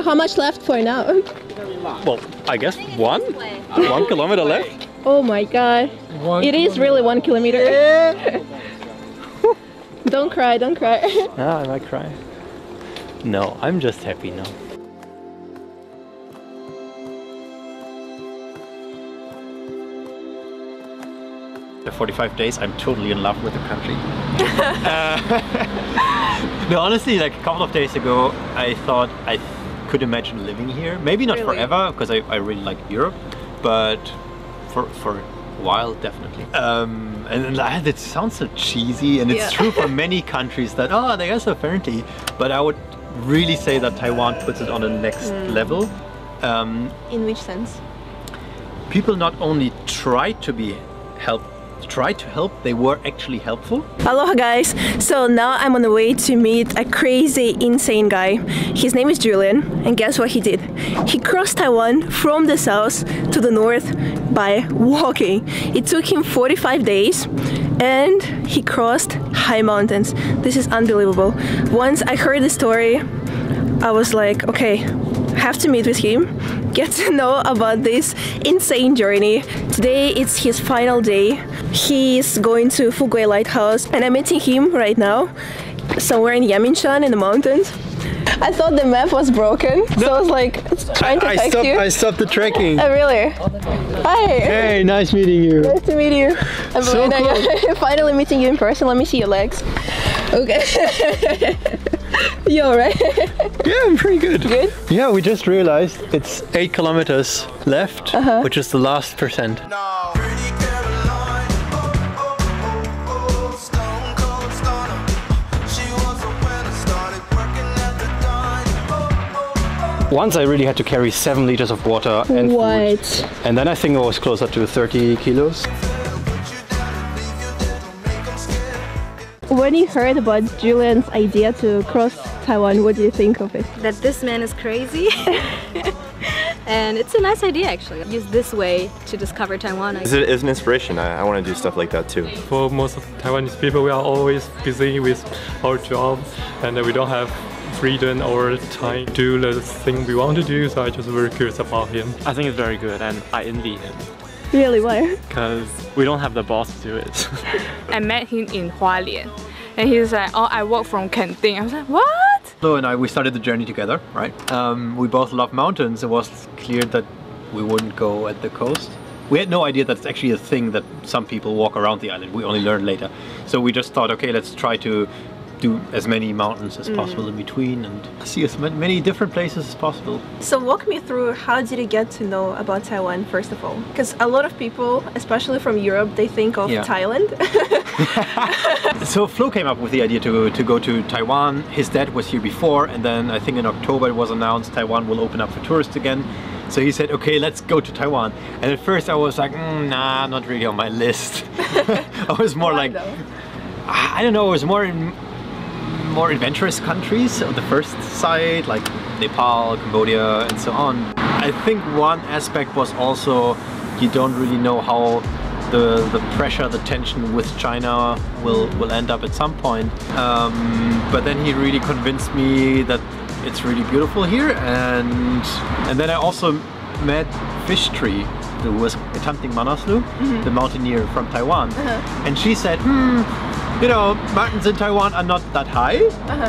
how much left for now? Well, I guess 1 kilometer left. Oh my god. It is really 1 kilometer. Yeah. Don't cry, don't cry. Ah, I might cry. No, I'm just happy now. After 45 days, I'm totally in love with the country. No, honestly, like a couple of days ago, I thought I could imagine living here. Maybe not forever, because I really like Europe, but for a while, definitely. And it sounds so cheesy, and it's true for many countries that, oh, they are so friendly. But I would really say that Taiwan puts it on the next level. In which sense? People not only try to help, they were actually helpful. Aloha guys! So now I'm on the way to meet a crazy, insane guy. His name is Julian, and guess what he did? He crossed Taiwan from the south to the north by walking. It took him 45 days and he crossed high mountains. This is unbelievable. Once I heard the story, I was like, okay, have to meet with him, get to know about this insane journey. Today it's his final day. He's going to Fuguay Lighthouse and I'm meeting him right now somewhere in Yaminshan in the mountains. I thought the map was broken, so I was like trying to text you. I stopped the trekking. Oh really? Hi! Hey, nice meeting you. Nice to meet you. I'm so cool. Finally meeting you in person. Let me see your legs. Okay. You alright? Yeah, I'm pretty good. Good? Yeah, we just realized it's 8 kilometers left, which is the last percent. Once I really had to carry 7 liters of water and food. And then I think I was closer to 30 kilos. When you heard about Julian's idea to cross Taiwan, what do you think of it? That this man is crazy. And it's a nice idea actually. Use this way to discover Taiwan. It's an inspiration. I want to do stuff like that too. For most of Taiwanese people, we are always busy with our job and we don't have freedom or time to do the thing we want to do, so I just very curious about him. I think it's very good and I envy him. Really? Why? Because we don't have the boss to do it. I met him in Hualien and he was like, oh, I walk from Kenting. I was like, what? Flo and I, we started the journey together, right? We both love mountains. It was clear that we wouldn't go at the coast. We had no idea that it's actually a thing that some people walk around the island. We only learned later. So we just thought, okay, let's try to do as many mountains as possible in between and see as many different places as possible. So walk me through, how did you get to know about Taiwan first of all? Because a lot of people, especially from Europe, they think of Thailand. So Flo came up with the idea to go to Taiwan. His dad was here before, and then I think in October it was announced Taiwan will open up for tourists again. So he said, okay, let's go to Taiwan. And at first I was like, nah, not really on my list. I was more like, I don't know, it was more adventurous countries on the first side, like Nepal, Cambodia, and so on. I think one aspect was also you don't really know how the pressure, the tension with China will end up at some point. But then he really convinced me that it's really beautiful here, and then I also met Fish Tree, who was attempting Manaslu, the mountaineer from Taiwan, and she said, you know, mountains in Taiwan are not that high,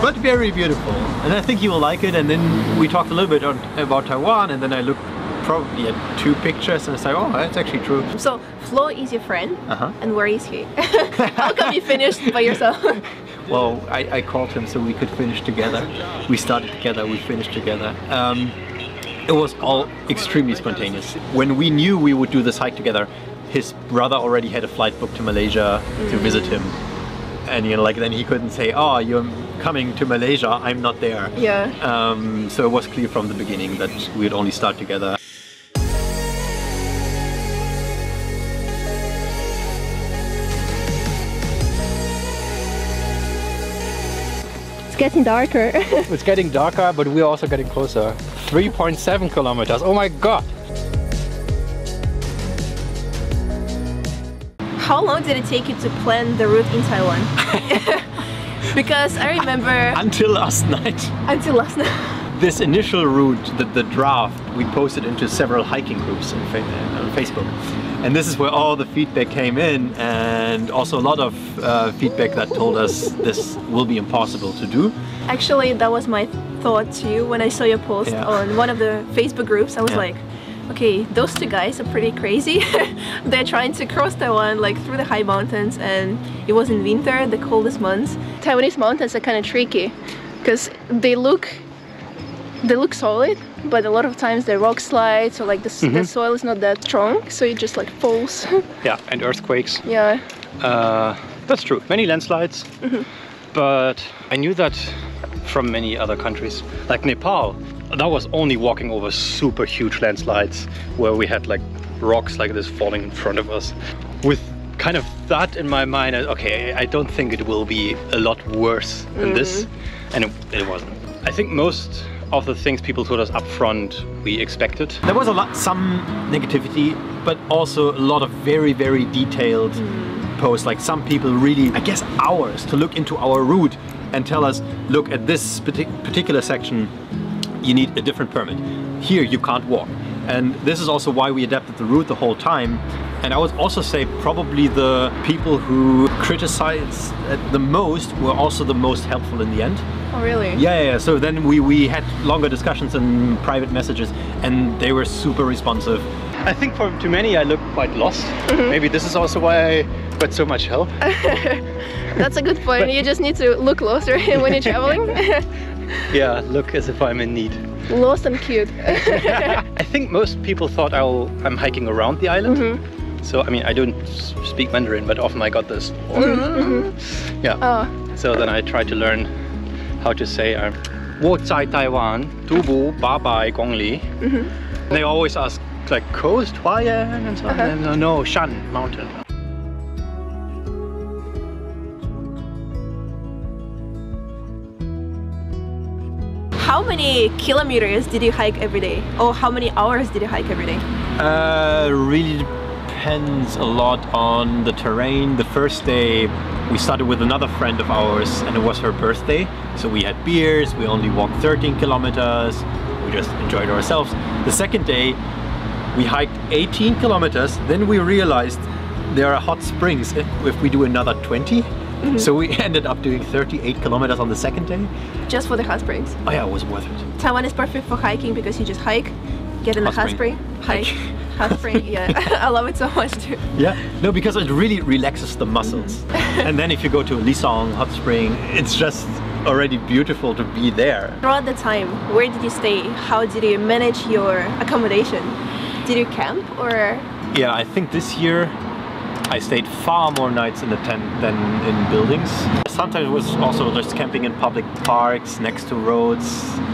but very beautiful. And I think you will like it. And then we talked a little bit about Taiwan, and then I looked probably at 2 pictures and I said, oh, that's actually true. So Flo is your friend, and where is he? How come you finished by yourself? Well, I called him so we could finish together. We started together, we finished together. It was all extremely spontaneous. When we knew we would do this hike together, his brother already had a flight booked to Malaysia to visit him. And you know, like then he couldn't say, oh, you're coming to Malaysia, I'm not there. Yeah. So it was clear from the beginning that we'd only start together. It's getting darker. It's getting darker, but we're also getting closer. 3.7 kilometers, oh my god! How long did it take you to plan the route in Taiwan? Because I remember... Until last night. Until last night. this initial route, the draft, we posted into several hiking groups on Facebook. And this is where all the feedback came in, and also a lot of feedback that told us this will be impossible to do. Actually, that was my thought too when I saw your post on one of the Facebook groups. I was like, okay, those two guys are pretty crazy. They're trying to cross Taiwan like through the high mountains, and it was in winter, the coldest months. Taiwanese mountains are kind of tricky because they look solid, but a lot of times the rock slides or like the soil is not that strong, so it just like falls. Yeah, and earthquakes. Yeah. That's true. Many landslides, but I knew that from many other countries. Like Nepal, that was only walking over super huge landslides where we had like rocks like this falling in front of us. With kind of that in my mind, okay, I don't think it will be a lot worse than this, and it wasn't. I think most of the things people told us up front we expected. There was some negativity, but also a lot of very, very detailed posts. Like some people really, I guess, hours to look into our route and tell us, look, at this particular section you need a different permit. Here you can't walk. And this is also why we adapted the route the whole time. And I would also say probably the people who criticized the most were also the most helpful in the end. Oh really? Yeah. So then we had longer discussions and private messages, and they were super responsive. I think to many I look quite lost. Maybe this is also why I got so much help. That's a good point. You just need to look lost, right, when you're traveling. Yeah, look as if I'm in need. Lost and cute. I think most people thought I'm hiking around the island. So I mean, I don't speak Mandarin, but often I got this. Yeah. So then I tried to learn how to say 我在台湾徒步800公里. They always ask like coast, Huayan, and so on. No, Shan, mountain. How many kilometers did you hike every day? Or how many hours did you hike every day? Really depends a lot on the terrain. The first day we started with another friend of ours, and it was her birthday. So we had beers, we only walked 13 kilometers, we just enjoyed ourselves. The second day we hiked 18 kilometers, then we realized there are hot springs if we do another 20. So we ended up doing 38 kilometers on the second day. Just for the hot springs? Oh yeah, it was worth it. Taiwan is perfect for hiking because you just hike, get in the hot spring, hike, hot spring. Yeah, I love it so much too. Yeah, no, because it really relaxes the muscles. And then if you go to Lisong hot spring, it's just already beautiful to be there. Throughout the time, where did you stay? How did you manage your accommodation? Did you camp or? Yeah, I think this year I stayed far more nights in the tent than in buildings. Sometimes it was also just camping in public parks next to roads.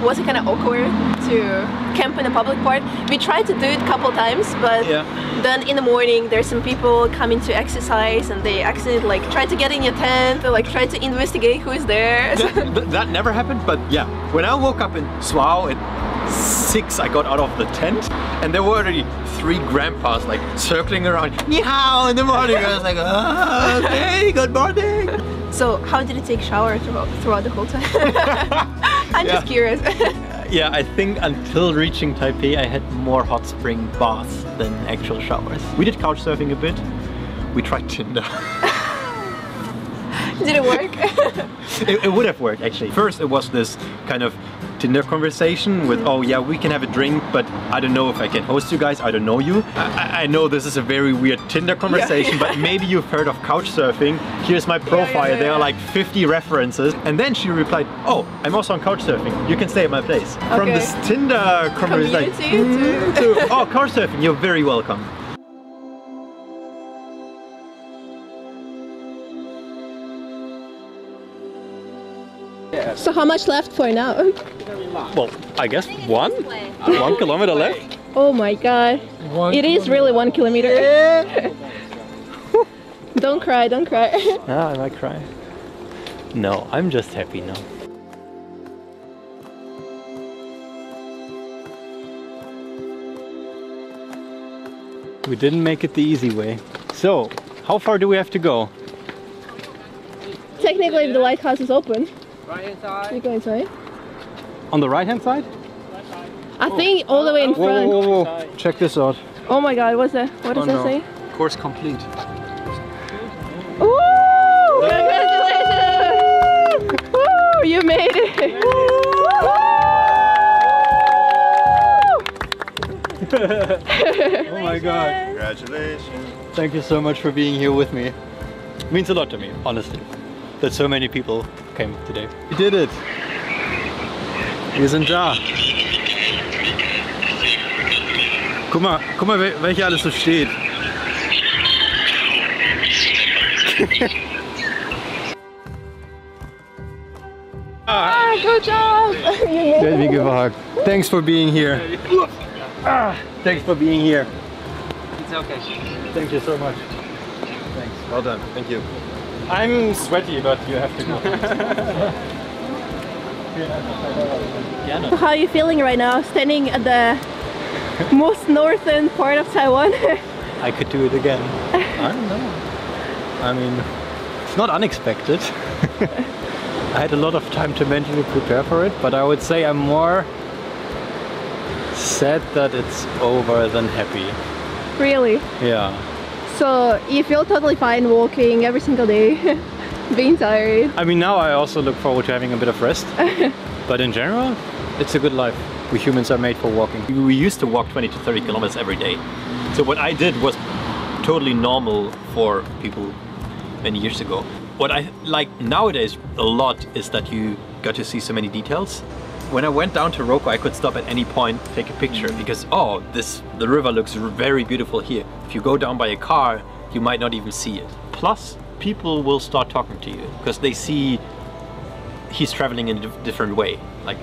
Was it kind of awkward to camp in a public park? We tried to do it a couple times, but then in the morning there's some people coming to exercise and they accidentally like try to get in your tent or like try to investigate who is there. That never happened, but yeah. When I woke up in Suao at 6, I got out of the tent and there were already 3 grandpas like circling around, ni hao, in the morning. I was like, oh, okay, good morning. So how did you take shower throughout the whole time? I'm just curious. Yeah, I think until reaching Taipei I had more hot spring baths than actual showers. We did couch surfing a bit. We tried Tinder. Did it work? It would have worked actually. First it was this kind of Tinder conversation with, oh yeah, we can have a drink, but I don't know if I can host you guys, I don't know you. I know this is a very weird Tinder conversation, but maybe you've heard of couch surfing. Here's my profile, there are like 50 references. And then she replied, oh, I'm also on couch surfing, you can stay at my place. Okay. From this Tinder conversation to oh, couch surfing, you're very welcome. So how much left for now? Well, I guess 1 kilometer left. Oh my god. It is really 1 kilometer. Yeah. Don't cry, don't cry. Ah, I might cry. No, I'm just happy now. We didn't make it the easy way. So, how far do we have to go? Technically, if the lighthouse is open. Right inside. You go inside? On the right hand side? I think all the way in front. Whoa, whoa. Check this out. Oh my god, what's that? What does that say? Course complete. Ooh! Congratulations! Woo! You made it! Oh my god. Congratulations. Thank you so much for being here with me. It means a lot to me, honestly, that so many people came today. You did it. Wir sind da. Guck mal, wer hier alles so steht. Good job! Let me give a hug. Thanks for being here. Thanks for being here. It's okay. Thank you so much. Thanks. Well done. Thank you. I'm sweaty, but you have to go. So how are you feeling right now, standing at the most northern part of Taiwan? I could do it again. I don't know. I mean, it's not unexpected. I had a lot of time to mentally prepare for it, but I would say I'm more sad that it's over than happy. Really? Yeah. So you feel totally fine walking every single day, being tired? I mean, now I also look forward to having a bit of rest. But in general, it's a good life. We humans are made for walking. We used to walk 20 to 30 kilometers every day. So what I did was totally normal for people many years ago. What I like nowadays a lot is that you got to see so many details. When I went down to Roko, I could stop at any point, take a picture, because the river looks very beautiful here. If you go down by a car, you might not even see it. Plus, people will start talking to you because they see he's traveling in a different way, like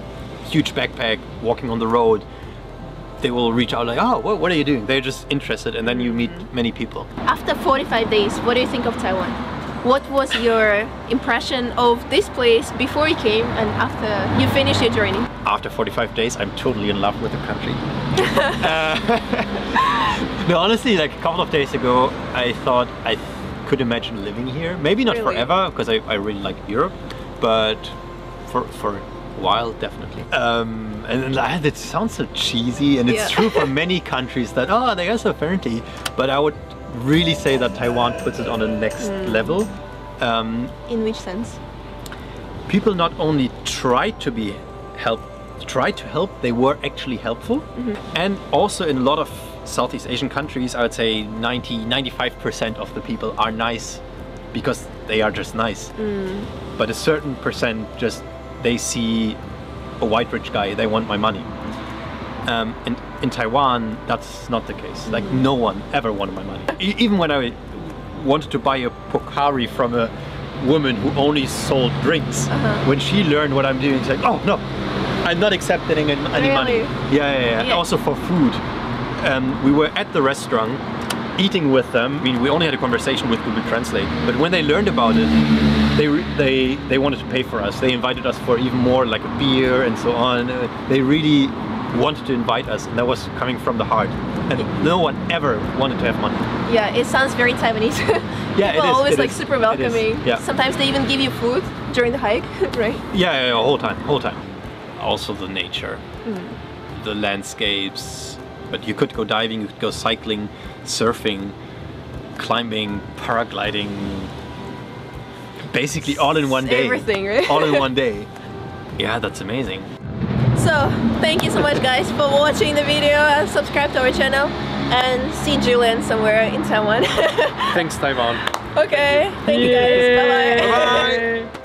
huge backpack, walking on the road. They will reach out like, oh, what are you doing? They're just interested, and then you meet many people. After 45 days, what do you think of Taiwan? What was your impression of this place before you came and after you finished your journey? After 45 days, I'm totally in love with the country. No, honestly, like a couple of days ago, I thought I could imagine living here. Maybe not forever, because I really like Europe, but for a while, definitely. And it sounds so cheesy, and it's true for many countries that, oh, they are so friendly, but I would really say that Taiwan puts it on the next level. In which sense? People not only tried to help, they were actually helpful. And also in a lot of Southeast Asian countries, I would say 95% of the people are nice because they are just nice. But a certain percent just, they see a white rich guy, they want my money. And in Taiwan, that's not the case. Like, no one ever wanted my money. Even when I wanted to buy a Pocari from a woman who only sold drinks, when she learned what I'm doing, she's like, oh no, I'm not accepting any money. Yeah. Also for food. We were at the restaurant eating with them. I mean, we only had a conversation with Google Translate, but when they learned about it, they wanted to pay for us. They invited us for even more, like a beer and so on. They really wanted to invite us, and that was coming from the heart. And no one ever wanted to have money. Yeah, it sounds very Taiwanese. Yeah, People are always like super welcoming. Yeah. Sometimes they even give you food during the hike, right? Yeah, whole time. Also the nature, the landscapes. But you could go diving, you could go cycling, surfing, climbing, paragliding. Basically all in one day. Everything, right? All in one day. Yeah, that's amazing. So, thank you so much guys for watching the video, and subscribe to our channel and see Julian somewhere in Taiwan. Thanks, Taiwan. Okay, thank you guys, bye bye. Bye.